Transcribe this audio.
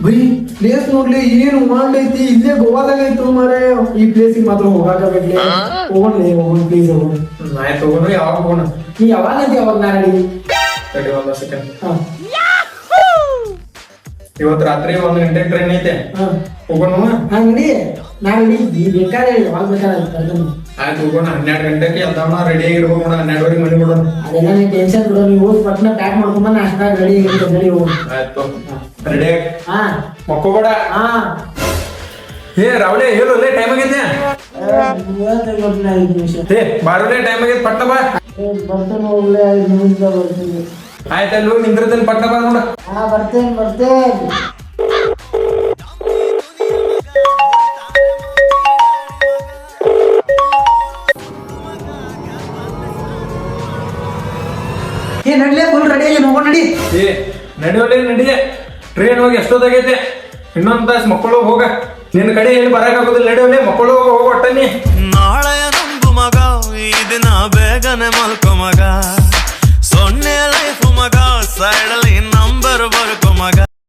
by place ನೋಡ್ಲಿ ಏನು ಮಾಡ್ಲೈತಿ ಇಲ್ಲೇ ಗೋವಾದಾಗ ಐತು ಮಾರೇ ಈ ಪ್ಲೇಸಿಗೆ ಮಾತ್ರ ಹೋಗಾಕಬೇಕ್ಲಿ ಹೋಗೋಣ ಪ್ಲೀಸ್ ಹೋಗೋಣ ಆಯ್ತು ಹೋಗೋಣ ಯಾವಾಗ ಹೋಗೋಣ ನೀ ಯಾವಾಗ ಐತಿ ಅವಾಗ ನಾ ರೆಡಿ ತಡಿ ಒಂದು ಸೆಕೆಂಡ್ ಇವತ್ತು ರಾತ್ರಿ 1 ಗಂಟೆಗೆ ಟ್ರೈನ್ ಐತೆ ಹೋಗೋಣ ಹಂಗಡಿ ನಾ ರೆಡಿ ಬೇಕಾದ್ರೆ ಯಾವಾಗ ಬೇಕಾದ್ರೆ ಆಯ್ತು ಹೋಗೋಣ 12 ಗಂಟೆಗೆ ಎಲ್ಲಾಮ ರೆಡಿ ಆಗಿರ್ಬೇಕು ನೋಡ 12ವರೆಗೆ ಮನೆ ಬಿಡೋಣ ಅದೆಲ್ಲ ನೀ ಟೆನ್ಷನ್ ಬಿಡೋ ನೀವು ಹೋಗಿ ಪಟ್ನ ಪ್ಯಾಕ್ ಮಾಡ್ಕೊಂಬ ನಾ ಅಷ್ಟಾಗ ರೆಡಿ ರೆಡಿ ಹೋಗೋಣ ಆಯ್ತು ರೆಡಿ ಹಾ ಮಕ್ಕೋಬೇಡ ಹಾ ಏ ರಾವಳೆ ಹೇಳು ಟೈಮ್ ಆಗೈತೆ ಏ ಬಾರುಲೆ ಟೈಮ್ ಆಗೈತೆ ಪಟ್ಟ ಬಾ ಬರ್ತೇನೆ ಹೋಗ್ಲೆ 5 ನಿಮಿಷ ಬರ್ತೀನಿ ಆಯ್ತಲ್ಲ ಹೋಗಿ ನಿಂದ್ರದಲ್ಲಿ ಪಟ್ಟ ಬಾ ನೋಡ ಹಾ ಬರ್ತೇನೆ ಏ ನಡ್ಲೇ ಫುಲ್ ರೆಡಿ ಆಗಿ ಹೋಗೋಣ ನಡಿ ಏ ನಡಿಯೋಲೆ ನಡಿಯೇ ಟ್ರೈನ್ ಹೋಗಿ ಎಷ್ಟೊತ್ತಾಗೈತೆ ಇನ್ನೊಂದು ತಾಸು ಮಕ್ಕಳು ಹೋಗ ನಿನ್ನ ಕಡೆ ಏನು ಬರಕಾಗೋದಿಲ್ಲ ನಡಿಯೋಲೆ ಮಕ್ಕಳು ಹೋಗ ಒಟ್ಟನಿ ನಾಳೆಯ ನಂಬು ಮಗ ಈ ದಿನ ಬೇಗನೆ ಮಲ್ಕ